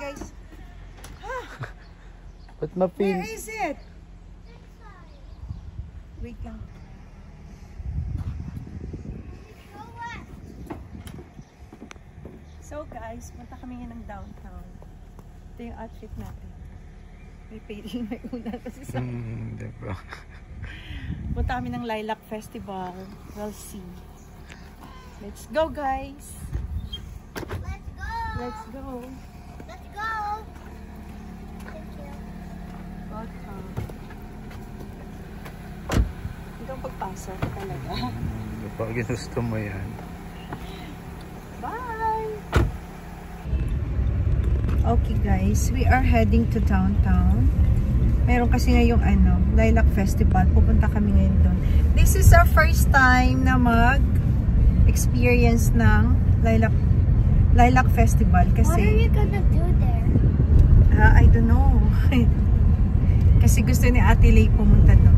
guys. Ba't ma-feel? Where is it? Wait lang. So guys, punta kami ngayon ng downtown. Ito yung outfit natin. May pairing may una kasi sa... Diba? Punta kami ng Lilac Festival. We'll see. Let's go guys! Let's go! Let's go! Let's go! Thank you. Welcome. Hanggang pagpasok talaga. Kapag ginusto mo yan. Bye! Okay guys, we are heading to downtown. Meron kasi ngayong Lilac Festival. Pupunta kami ngayon doon. This is our first time na mag-experience ng Lilac Festival. Kasi, what are you gonna do there? I don't know. Kasi gusto ni Ate Lay pumunta doon.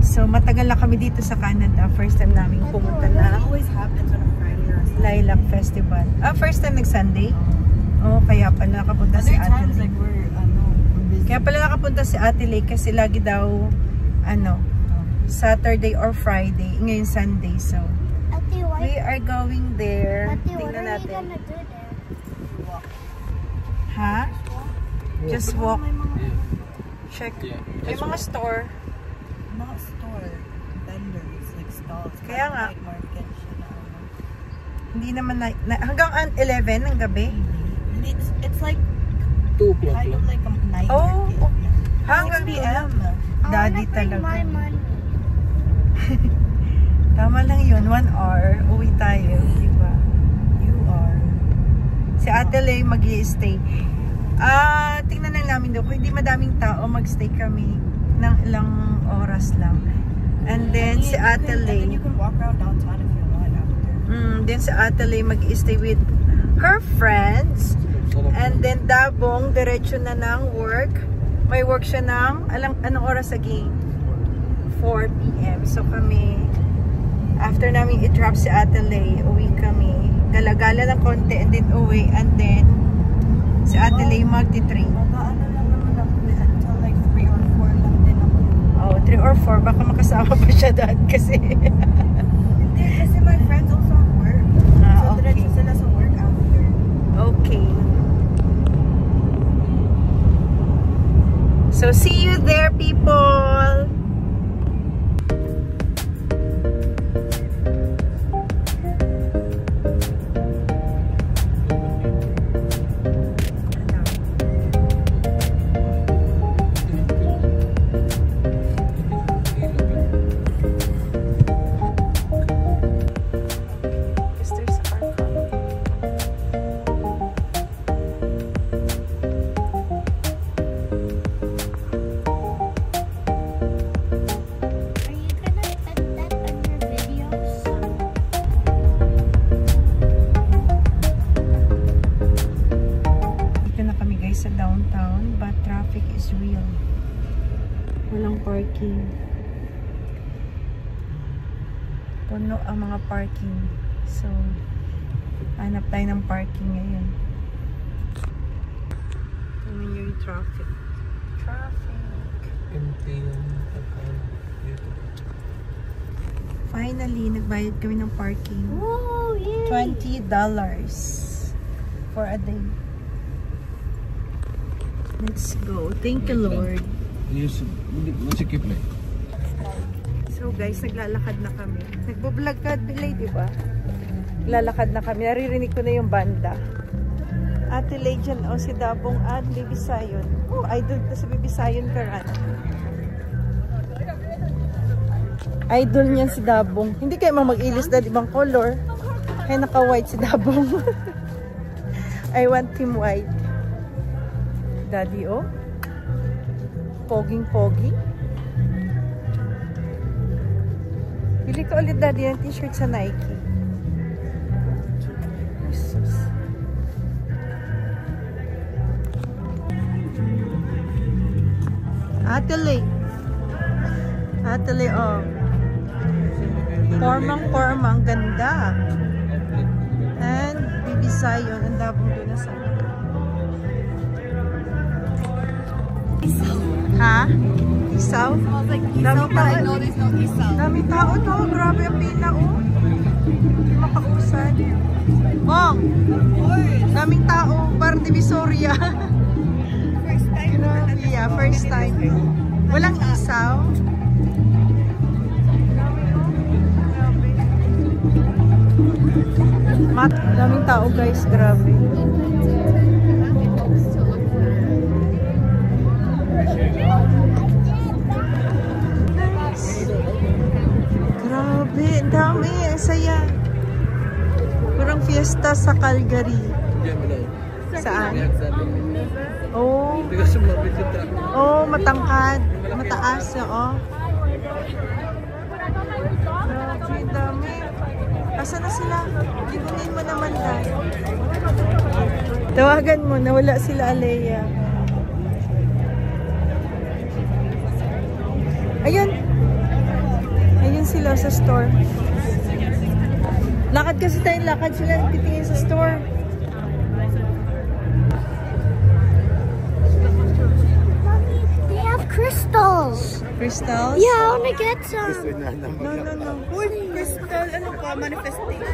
So, matagal na kami dito sa Canada. First time namin pumunta na always happens on a Friday or Sunday. Lilac Festival. First time nag-Sunday? Oh, kaya pala nakapunta si Ate times Lay. like we're busy. Kaya pala nakapunta si Ate Lay kasi lagi daw Saturday or Friday, ngayon Sunday. So, Ate, we are going there. Ate, what Tingnan are you natin. gonna do there? Ha? Just walk. Check. Yeah, May mga store. Not store. Vendors, like stalls. Kaya nga. Like market siya na Hindi naman hanggang 11 ng gabi. It's like 2 o'clock kind of like a night Oh, market. hanggang 6 p.m. Daddy I wanna bring talaga. my money. Tama lang yun. 1 hour. Uwi tayo. Diba? You are. Si Ate Lay mag-i-stay. Tingnan lang namin doon. Kung hindi madaming tao, mag-stay kami ng ilang oras lang. And then si Ate And Lay, then you can walk around downtown if you want after. then si Ate Lay mag-i-stay with her friends. And then Dabong, diretso na ng work. May work siya ng, anong oras again? 4 p.m. So kami, after namin i-drop si Ate Lay, uwi kami. Galagala ng konti and then uwi. And then, si Ate Lay magti-train. Ano lang naman ako until like 3 or 4 lang din ako. Oh, 3 or 4. Baka makasama pa siya dad kasi. Hindi, kasi my friends also have work. So Okay. diretso sila sa work after. Okay. So, see you there, people! Are you gonna put that on your videos? Dito na kami guys sa downtown, but traffic is real. Walang parking. Puno ang mga parking. So, hanap tayo ng parking ngayon. Tingnan nyo yung traffic. Finally, nagbayad kami ng parking. Oh, yeah. $20 for a day. Let's go. Thank you, Lord. So guys, naglalakad na kami. Nagbo-vlog ka, Lay, di ba? Naglalakad na kami. Naririnig ko na yung banda. Ate Lay dyan, si Dabong at Baby Sayon. Oh, idol na sa Baby Sayon ka, Ran. Idol niyan si Dabong. Hindi kayo mag-ilis na ibang color. Kaya naka-white si Dabong. I want him white. Daddy, oh. Poging-pogi. Bili ka ulit, Daddy, ng t-shirt sa Nike. Jesus. Ate Lay. Ate Lay, oh. Pormang, ganda. And Baby Sayon, ang Dabong doon na sa Ha? Isaw? Smells like Dami isaw, but I tao. know there's no isaw. Dami tao to. Grabe ang pila, oh. Hindi makausad. Mong! Daming tao. Parang Divisoria. First time. Grabe, yeah. First time. Walang isaw. Daming tao, guys. Grabe. Grabe, ang dami, ang saya. Parang fiesta sa Calgary. Saan? Oh. Oh, matangkad. Mataas, oo. Grabe, ang dami. Asa na sila? Libunin mo naman lang. Tawagan mo, nawala sila, Alea. Ayun. Ayun sila sa store. Lakad kasi tayo, lakad sila titingin sa store. They have crystals. Crystals? Yeah, I wanna get some. No, no, no. Uy, crystal, ano ka, manifestation.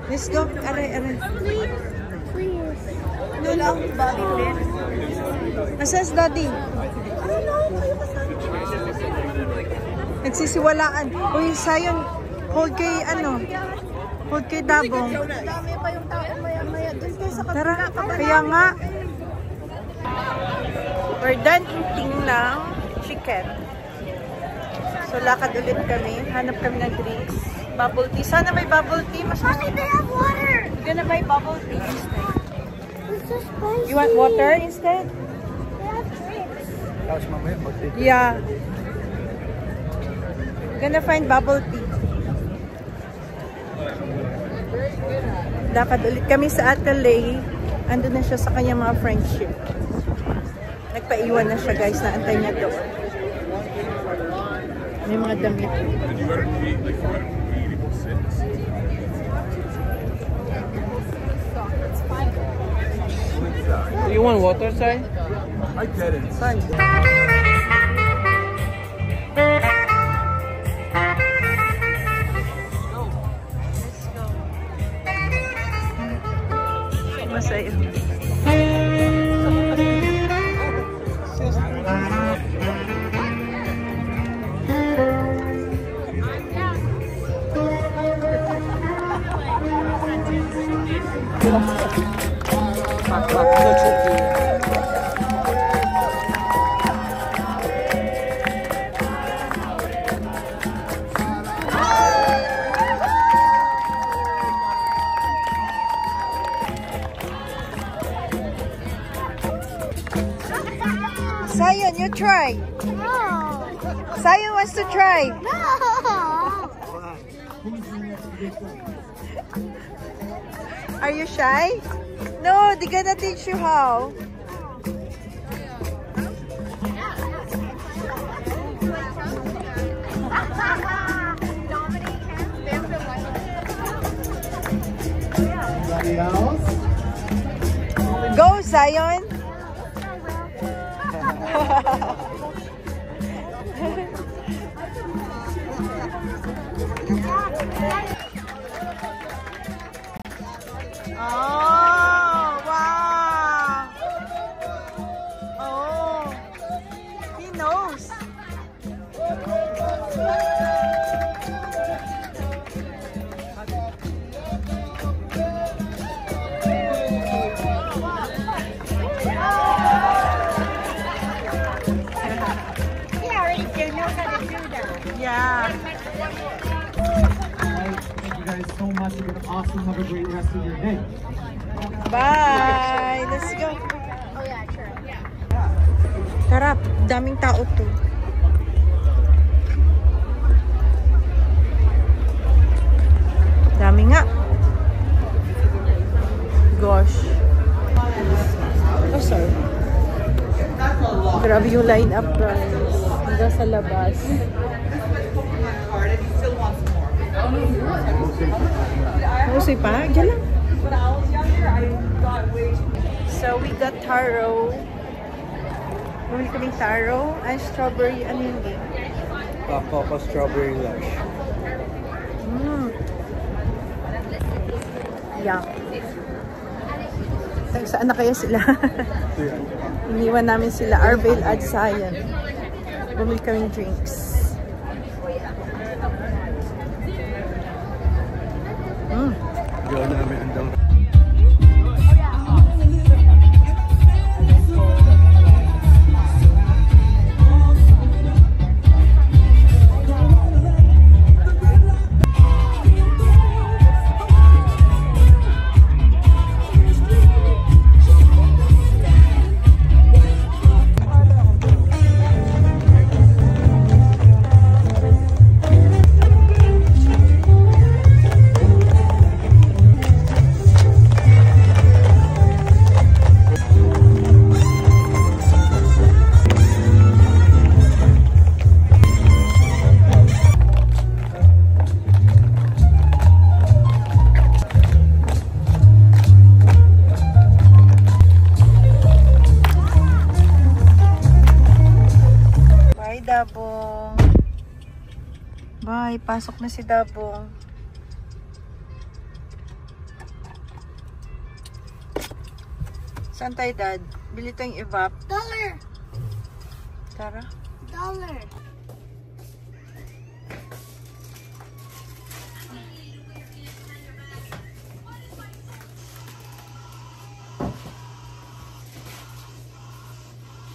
Let's go. Aray, aray. Please. Ano lang, body pin. Asa's daddy? Nagsisiwalaan. Uy, sayon. Hold kay, ano? Hold kay Dabong. Dami pa yung tao maya-maya. Doon kayo sa Tara, kaya nga. We're done eating ng chicken. So, lakad ulit kami. Hanap kami ng drinks. Bubble tea. Sana may bubble tea. Mas Mommy, they have water. We're gonna buy bubble tea instead. It's so spicy. You want water instead? They have drinks. Yeah. Gonna find bubble tea. Lakad ulit kami sa Atelier. Andun na siya sa kanyang mga friendship. Nagpaiwan na siya, guys. Naantay niya doon. May mga damit. Do you want water, Sai? I get it. Fun. Masaya. Sayon, you try. No. Sayon wants to try. No. Are you shy? No, they're gonna teach you how. Anybody else? Go, Zion. Oh, wow. Oh, he knows. He already knows how to do that. Yeah. Thank you guys so much. You've been awesome. Have a great rest of your day. Bye. Let's go. Oh yeah, sure. Tara, daming tao to. Dami nga. Gosh. Oh, sorry. Grabe yung line-up, guys. Hanggang sa labas. Husay pa? Diyan lang. So, we got taro. Bumili kaming taro and strawberry. Ano yun din? Coco strawberry lush. Yum. Saan na kaya sila? Iniwan namin sila. Arvale at Zion. Bumili kaming drinks. Gawin namin andang. Dabong. Bye. Pasok na si Dabong. Saan tayo, Dad? Bili tayong evap. $1. Tara. $1.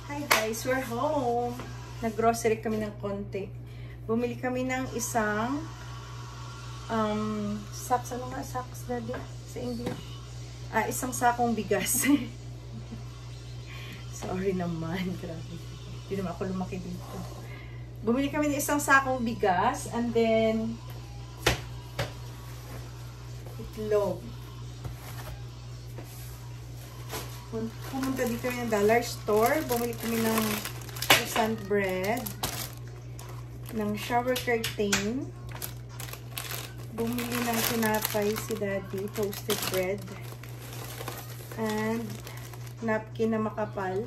Hi guys, we're home. Nag-grocery kami ng konti. Bumili kami ng isang sacks. Ano nga sacks, Daddy? Sa English? Isang sakong bigas. Sorry naman. Grabe. Hindi naman ako lumaki dito. Bumili kami ng isang sakong bigas and then itlog. Pumunta dito kami ng dollar store. Bumili kami ng croissant bread, ng shower curtain, bumili ng tinapay si Daddy, toasted bread, and napkin na makapal.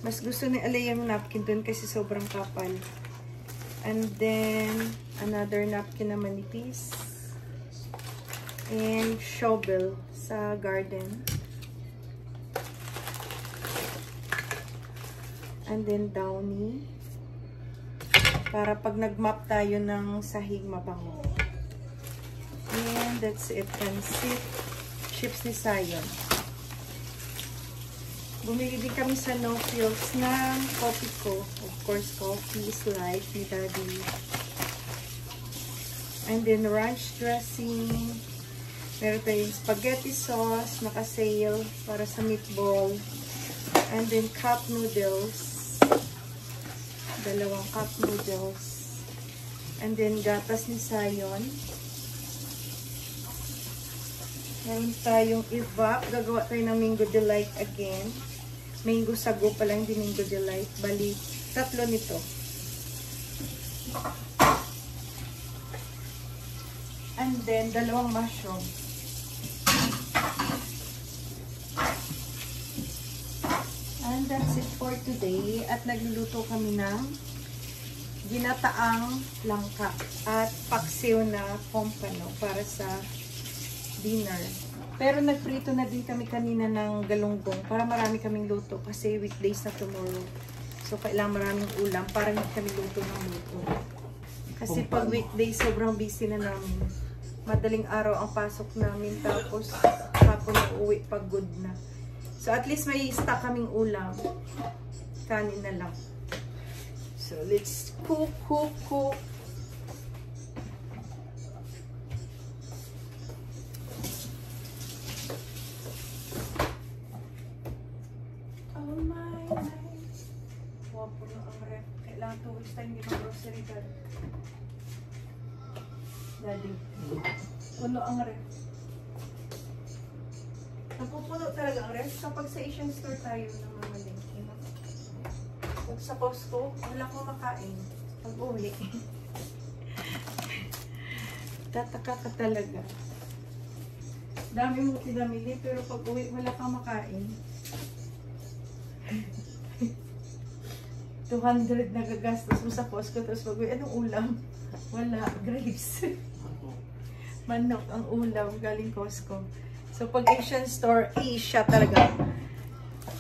Mas gusto ni Alay yung napkin dun kasi sobrang kapal. And then, another napkin na manipis. And shovel sa garden. And then downy. Para pag nag-mop tayo ng sahig mabango. And that's it. Pancit. Chips ni Zion. Bumili din kami sa No Frills ng coffee ko. Of course, coffee is life ni Daddy. And then ranch dressing. Meron tayong spaghetti sauce. Naka-sale para sa meatball. And then cup noodles. 2 cup noodles. And then gatas ni Zion. Meron tayong evap. Gagawa tayo ng Mango Delight again. Mango sago pa lang, hindi Mango Delight. Bali, 3 nito. And then, 2 mushroom. And that's it for today. At nagluluto kami ng ginataang langka at paksiw na pompano para sa dinner. Pero nagprito na din kami kanina ng galunggong para marami kaming luto kasi weekdays na tomorrow. So, kailangan maraming ulam para hindi kami luto ng luto. Kasi pag weekdays, sobrang busy na namin. Madaling araw ang pasok namin tapos hapon na uwi pag good na. So, at least may stock kaming ulam. Kanin na lang. So, let's cook. Oh my God. Wow, puno ang ref. Kailangan 2 weeks tayo hindi mag-grocery ka. Daddy. Puno ang ref. Napupuno talaga ang ref. Kapag sa Asian store tayo ng mamalingki. Pag sa Costco, wala akong makain. Pag uwi. Tataka ka talaga. Dami mo pinamili, pero pag uwi, wala kang makain. 200 nagagastos mo sa Costco, tapos mag-uwi, anong ulam? Wala, grapes. Manok ang ulam galing Costco. So pag Asian store, Asia talaga.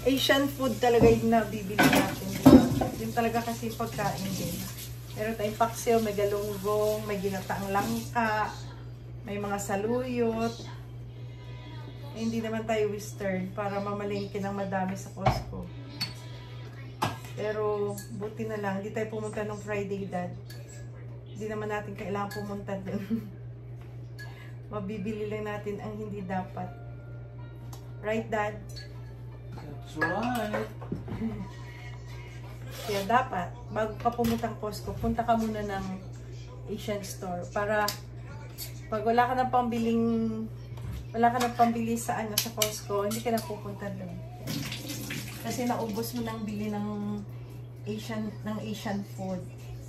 Asian food talaga yung nabibili natin. Diba? Yun talaga kasi pagkain din. Meron tayong paksiw, may galunggong, may ginataang langka, may mga saluyot. Hindi naman tayo western para mamalingki ng madami sa Costco. Pero buti na lang, hindi tayo pumunta ng Friday, Dad. Hindi naman natin kailangan pumunta dun. Mabibili lang natin ang hindi dapat. Right, Dad? That's right. Kaya dapat, bago ka pumunta ng Costco, punta ka muna ng Asian store para pag wala ka ng pambili sa Costco, hindi ka na pupunta doon. Kasi naubos mo nang bili ng Asian food.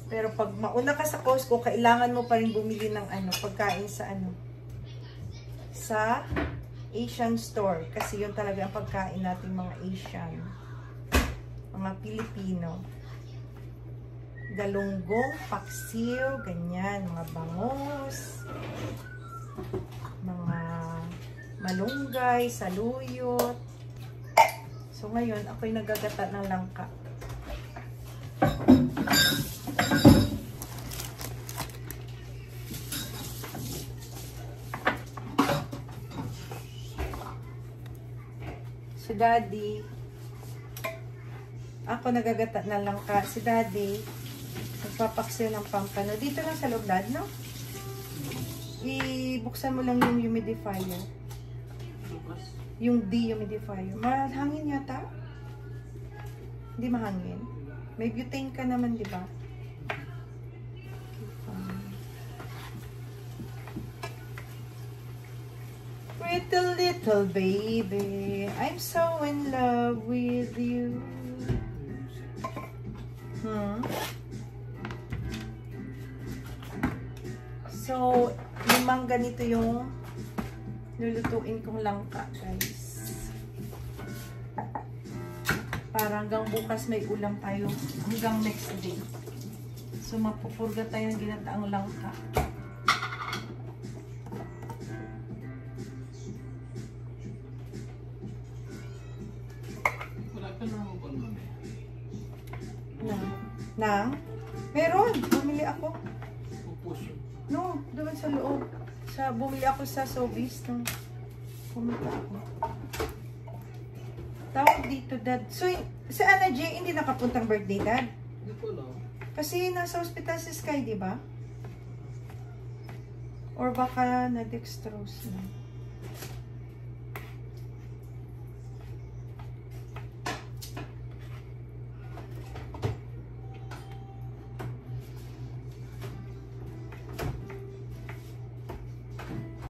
Pero pag mauna ka sa Costco, kailangan mo pa rin bumili ng pagkain sa Asian store. Kasi yun talaga ang pagkain natin mga Asian. Mga Pilipino. Galunggong, paksiw, ganyan. Mga bangus. Mga malunggay, saluyot. So ngayon, ako'y nagagata ng langka. Si Daddy, ako nagagata ng langka. Si Daddy, nagpapaksiw ng pampano. Dito lang sa loob, Dad, no? Ibuksan mo lang yung humidifier. Yung dehumidifier. Mahangin yata? Hindi mahangin. May butane ka naman, di ba? Pretty little baby, I'm so in love with you. So, limang ganito yung lulutuin kong langka, guys. Para hanggang bukas may ulam tayo. Hanggang next day. So, mapupurga tayo ng ginataang langka. Wala ka na ako kung Nang? Meron. Bumili ako. pupuso. No, doon sa loob. Bumili ako sa Sobeys nung pumunta ako. Tawag dito, Dad. So, si Anna J, hindi nakapuntang birthday, Dad? Hindi ko lang. Kasi nasa hospital si Sky, di ba? Or baka na-dextrose na.